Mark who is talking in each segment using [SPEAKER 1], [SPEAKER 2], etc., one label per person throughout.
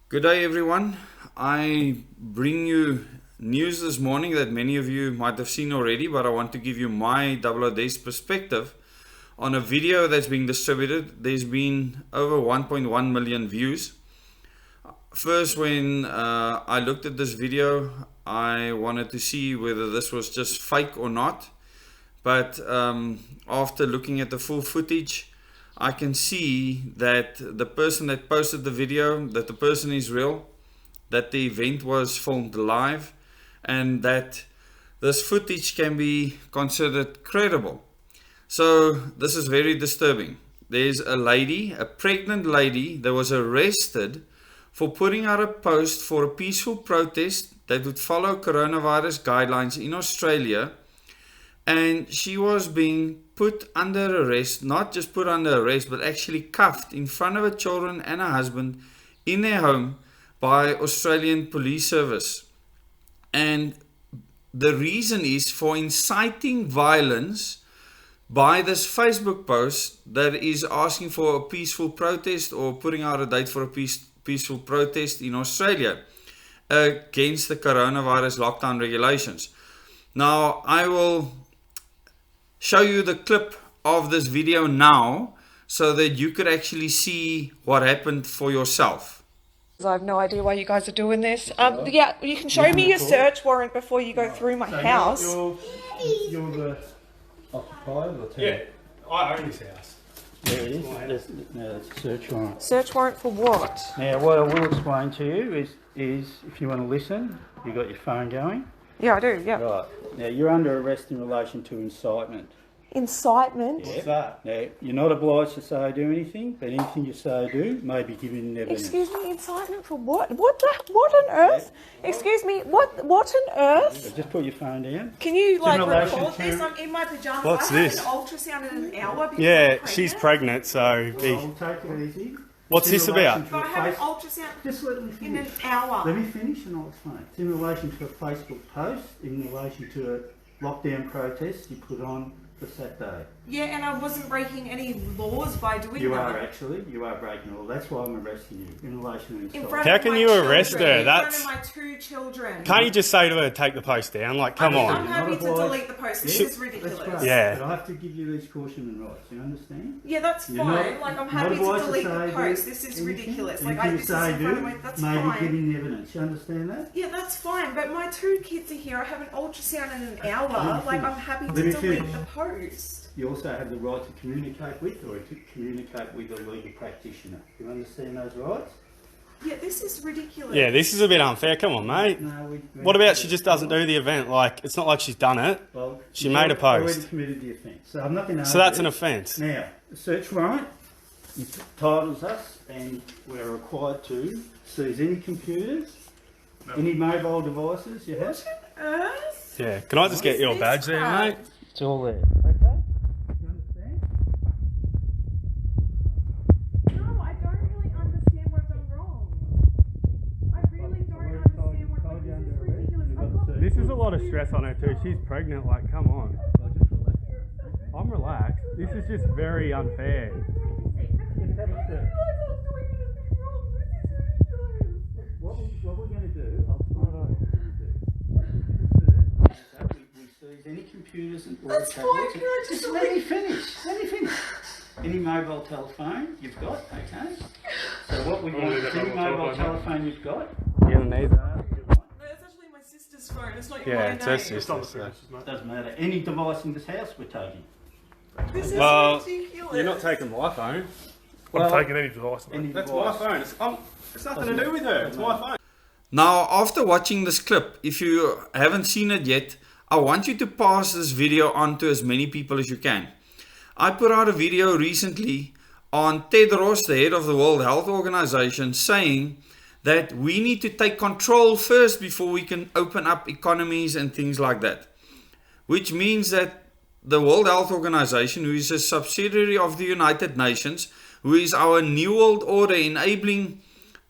[SPEAKER 1] Good day, everyone. I bring you news this morning that many of you might have seen already, but I want to give you my Double O Days perspective on a video that's being distributed. There's been over 1.1 million views. First, when I looked at this video, I wanted to see whether this was just fake or not. But after looking at the full footage, I can see that the person that posted the video, that the person is real, that the event was filmed live, and that this footage can be considered credible. So this is very disturbing. There's a lady, a pregnant lady, that was arrested for putting out a post for a peaceful protest that would follow coronavirus guidelines in Australia. And she was being put under arrest, not just put under arrest, but actually cuffed in front of her children and her husband in their home by Australian Police Service. And the reason is for inciting violence by this Facebook post that is asking for a peaceful protest or putting out a date for a peaceful protest in Australia against the coronavirus lockdown regulations. Now, I will show you the clip of this video now so that you could actually see what happened for yourself.
[SPEAKER 2] I have no idea why you guys are doing this. Yeah, you can show me your search warrant before you go through my house.
[SPEAKER 3] You're the occupier or tenant?
[SPEAKER 4] Yeah, I own this house.
[SPEAKER 3] There it is. Now it's a search warrant.
[SPEAKER 2] Search warrant for what?
[SPEAKER 3] Now what I will explain to you is if you want to listen, you got your phone going.
[SPEAKER 2] Yeah, I do, yeah.
[SPEAKER 3] Right. Now you're under arrest in relation to incitement.
[SPEAKER 2] Incitement?
[SPEAKER 3] What's that? Now you're not obliged to say or do anything, but anything you say or do may be given evidence.
[SPEAKER 2] Excuse me, incitement for what? What on earth? Excuse me, what on earth?
[SPEAKER 3] So just put your phone down.
[SPEAKER 2] Can you like
[SPEAKER 3] relation
[SPEAKER 2] record
[SPEAKER 3] to-
[SPEAKER 2] this? I'm in my pajamas.
[SPEAKER 4] What's
[SPEAKER 2] I have
[SPEAKER 4] this?
[SPEAKER 2] an ultrasound in an hour because
[SPEAKER 4] Yeah,
[SPEAKER 2] I'm
[SPEAKER 4] she's
[SPEAKER 2] pregnant.
[SPEAKER 4] pregnant, so
[SPEAKER 3] Well, take it easy.
[SPEAKER 4] What's
[SPEAKER 3] It's
[SPEAKER 4] this
[SPEAKER 3] in relation
[SPEAKER 4] about?
[SPEAKER 3] to a
[SPEAKER 2] But I have an
[SPEAKER 3] face-
[SPEAKER 2] ultrasound
[SPEAKER 3] Just let me
[SPEAKER 2] in an
[SPEAKER 3] finish.
[SPEAKER 2] hour.
[SPEAKER 3] Let me finish and I'll explain. It's in relation to a Facebook post in relation to a lockdown protest you put on for Saturday.
[SPEAKER 2] Yeah, and I wasn't breaking any laws by doing
[SPEAKER 3] You
[SPEAKER 2] that.
[SPEAKER 3] are actually, you are breaking the law. That's why I'm arresting you in relation to
[SPEAKER 2] In
[SPEAKER 3] incitement.
[SPEAKER 2] front
[SPEAKER 4] How
[SPEAKER 2] of
[SPEAKER 4] can
[SPEAKER 2] my
[SPEAKER 4] you arrest
[SPEAKER 2] children,
[SPEAKER 4] her?
[SPEAKER 2] In
[SPEAKER 4] That's-
[SPEAKER 2] front of my two children.
[SPEAKER 4] Can't you just say to her, take the post down? Like, come
[SPEAKER 2] I'm
[SPEAKER 4] on.
[SPEAKER 2] happy to
[SPEAKER 3] Not obliged.
[SPEAKER 2] delete the post. This
[SPEAKER 3] Yeah,
[SPEAKER 2] is ridiculous.
[SPEAKER 3] That's great.
[SPEAKER 4] Yeah.
[SPEAKER 3] But I have to give you these cautionary rights. You understand?
[SPEAKER 2] Yeah, that's
[SPEAKER 3] You're
[SPEAKER 2] fine.
[SPEAKER 3] not-
[SPEAKER 2] Like, I'm
[SPEAKER 3] not
[SPEAKER 2] happy to
[SPEAKER 3] obliged
[SPEAKER 2] delete
[SPEAKER 3] say
[SPEAKER 2] the
[SPEAKER 3] do
[SPEAKER 2] post. This is
[SPEAKER 3] anything.
[SPEAKER 2] ridiculous. Like,
[SPEAKER 3] Anything
[SPEAKER 2] I
[SPEAKER 3] you
[SPEAKER 2] this is
[SPEAKER 3] say
[SPEAKER 2] in front of
[SPEAKER 3] do
[SPEAKER 2] me. That's
[SPEAKER 3] may be
[SPEAKER 2] fine.
[SPEAKER 3] giving evidence. You understand that?
[SPEAKER 2] Yeah, that's fine. But my two kids are here. I have an ultrasound in an hour. Like, I'm happy to
[SPEAKER 3] Let me
[SPEAKER 2] delete
[SPEAKER 3] finish.
[SPEAKER 2] the post.
[SPEAKER 3] You also have the right to communicate with or to communicate with a legal practitioner. You understand those rights?
[SPEAKER 2] Yeah, this is ridiculous.
[SPEAKER 4] Yeah, this is a bit unfair. Come on, mate.
[SPEAKER 3] No,
[SPEAKER 4] What about she just doesn't do the event? Like, it's not like she's done it.
[SPEAKER 3] Well,
[SPEAKER 4] She
[SPEAKER 3] you've
[SPEAKER 4] made a
[SPEAKER 3] already
[SPEAKER 4] post.
[SPEAKER 3] committed the offence. So I'm not going to.
[SPEAKER 4] So that's an offence.
[SPEAKER 3] Now, the search warrant entitles us, and we're required to seize any computers, any mobile devices you have.
[SPEAKER 2] Earth?
[SPEAKER 4] Yeah, can I just get your
[SPEAKER 2] This
[SPEAKER 4] badge there,
[SPEAKER 2] crap.
[SPEAKER 4] mate?
[SPEAKER 3] It's all there. Okay. You understand?
[SPEAKER 2] No, I don't really understand what's done wrong. I really don't understand what. Like, this is ridiculous. I've got
[SPEAKER 4] This is a lot of stress on her too. She's pregnant, like, come on.
[SPEAKER 3] I'll just relax.
[SPEAKER 4] I'm relaxed. This is just very unfair.
[SPEAKER 3] Let's have a search. What we're going to do, I'll find out what we're going to do. We seize any computers and or
[SPEAKER 2] That's fine,
[SPEAKER 3] tablets.
[SPEAKER 2] can I just
[SPEAKER 3] let me finish. Let me finish. Any mobile telephone you've got, okay? So what we want is any mobile telephone you've got.
[SPEAKER 4] You don't need that.
[SPEAKER 2] No, that's actually my sister's phone. It's not
[SPEAKER 4] Yeah,
[SPEAKER 2] my
[SPEAKER 4] it's
[SPEAKER 2] name.
[SPEAKER 4] her sister. So.
[SPEAKER 3] Doesn't matter. Any device in this house we're taking.
[SPEAKER 2] This is
[SPEAKER 4] Well,
[SPEAKER 2] ridiculous.
[SPEAKER 4] you're not taking my phone.
[SPEAKER 3] Well,
[SPEAKER 5] I'm taking any device. Mate.
[SPEAKER 3] any
[SPEAKER 4] That's
[SPEAKER 3] device.
[SPEAKER 4] my phone. It's nothing to do with her. It's my phone.
[SPEAKER 1] Now, after watching this clip, if you haven't seen it yet, I want you to pass this video on to as many people as you can. I put out a video recently on Tedros, the head of the World Health Organization, saying that we need to take control first before we can open up economies and things like that. Which means that the World Health Organization, who is a subsidiary of the United Nations, who is our New World Order enabling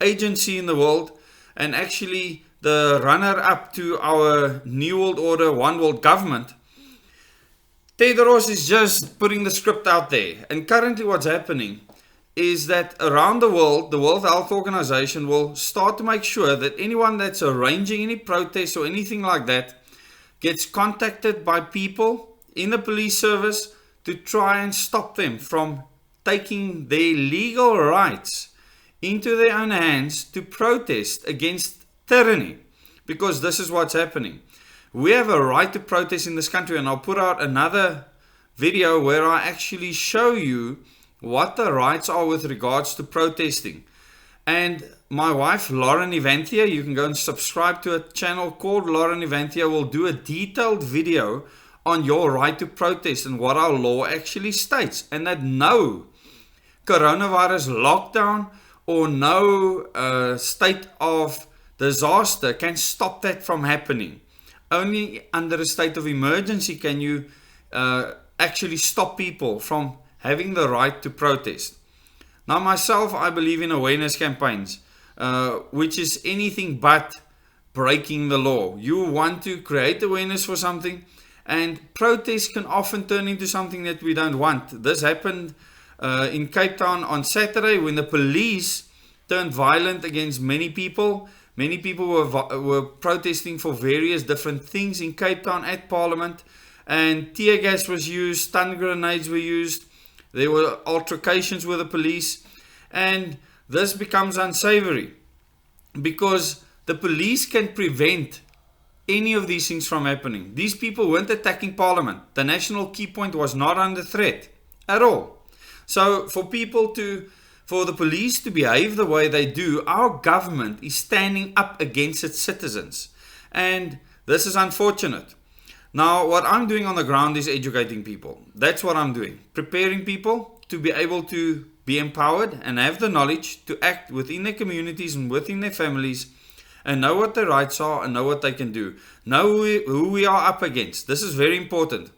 [SPEAKER 1] agency in the world, and actually the runner-up to our New World Order, One World Government, Tedros is just putting the script out there. And currently what's happening is that around the World Health Organization will start to make sure that anyone that's arranging any protests or anything like that gets contacted by people in the police service to try and stop them from taking their legal rights into their own hands to protest against tyranny, because this is what's happening. We have a right to protest in this country, and I'll put out another video where I actually show you what the rights are with regards to protesting. And my wife, Lauren Evanthia, you can go and subscribe to a channel called Lauren Evanthia, will do a detailed video on your right to protest and what our law actually states, and that no coronavirus lockdown or no state of disaster can stop that from happening. Only under a state of emergency can you actually stop people from having the right to protest. Now myself, I believe in awareness campaigns, which is anything but breaking the law. You want to create awareness for something, and protests can often turn into something that we don't want. This happened in Cape Town on Saturday when the police turned violent against many people. Many people were protesting for various different things in Cape Town at Parliament, and tear gas was used, stun grenades were used. There were altercations with the police, and this becomes unsavory because the police can prevent any of these things from happening. These people weren't attacking Parliament. The national key point was not under threat at all. So for the police to behave the way they do, our government is standing up against its citizens, and this is unfortunate. Now, what I'm doing on the ground is educating people. That's what I'm doing. Preparing people to be able to be empowered and have the knowledge to act within their communities and within their families, and know what their rights are and know what they can do. Know who we are up against. This is very important.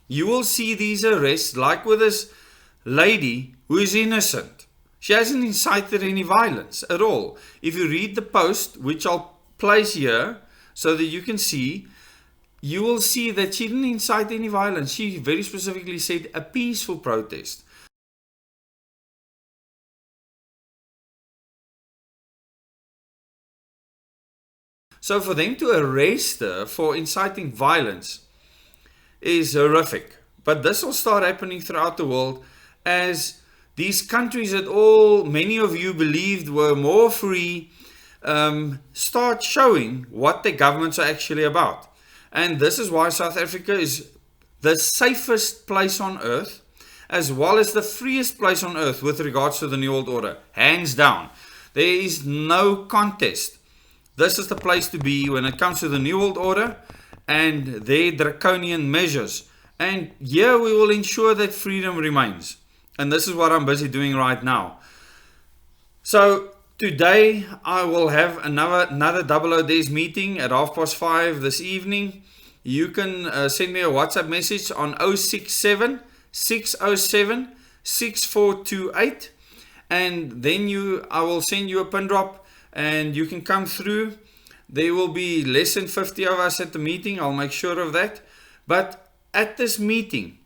[SPEAKER 1] You will see these arrests, like with this lady who is innocent. She hasn't incited any violence at all. If you read the post, which I'll place here so that you can see, you will see that she didn't incite any violence. She very specifically said a peaceful protest. So for them to arrest her for inciting violence is horrific. But this will start happening throughout the world as these countries that many of you believed were more free start showing what their governments are actually about. And this is why South Africa is the safest place on earth, as well as the freest place on earth with regards to the New World Order. Hands down. There is no contest. This is the place to be when it comes to the New World Order and their draconian measures. And here we will ensure that freedom remains. And this is what I'm busy doing right now. So today I will have another 00 Days meeting at 5:30 this evening. You can send me a WhatsApp message on 067 607 6428, and then I will send you a pin drop and you can come through. There will be less than 50 of us at the meeting. I'll make sure of that. But at this meeting,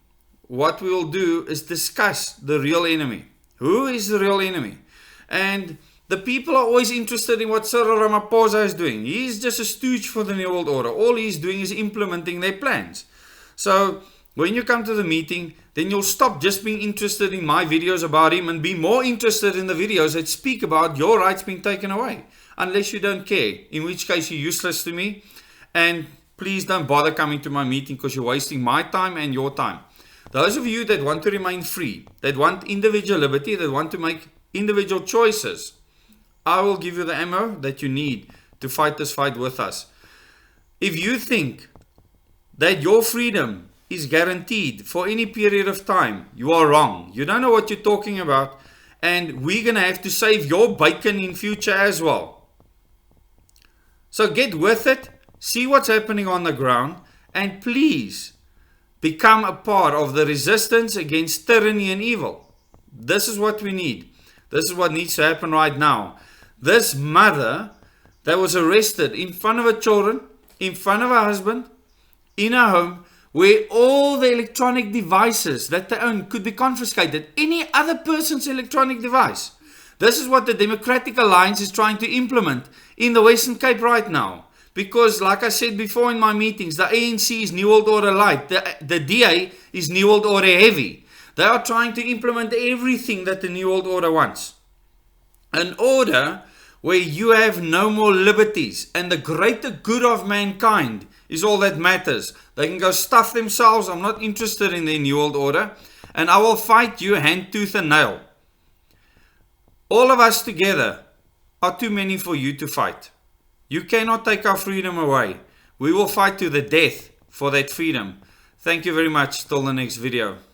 [SPEAKER 1] what we will do is discuss the real enemy. Who is the real enemy? And the people are always interested in what Cyril Ramaphosa is doing. He's just a stooge for the New World Order. All he's doing is implementing their plans. So when you come to the meeting, then you'll stop just being interested in my videos about him and be more interested in the videos that speak about your rights being taken away. Unless you don't care, in which case you're useless to me. And please don't bother coming to my meeting because you're wasting my time and your time. Those of you that want to remain free, that want individual liberty, that want to make individual choices, I will give you the ammo that you need to fight this fight with us. If you think that your freedom is guaranteed for any period of time, you are wrong. You don't know what you're talking about, and we're going to have to save your bacon in future as well. So get with it, see what's happening on the ground, and please become a part of the resistance against tyranny and evil. This is what we need. This is what needs to happen right now. This mother that was arrested in front of her children, in front of her husband, in her home, where all the electronic devices that they own could be confiscated. Any other person's electronic device. This is what the Democratic Alliance is trying to implement in the Western Cape right now. Because, like I said before in my meetings, the ANC is New World Order light. The DA is New World Order heavy. They are trying to implement everything that the New World Order wants. An order where you have no more liberties and the greater good of mankind is all that matters. They can go stuff themselves. I'm not interested in their New World Order. And I will fight you hand, tooth and nail. All of us together are too many for you to fight. You cannot take our freedom away. We will fight to the death for that freedom. Thank you very much. Till the next video.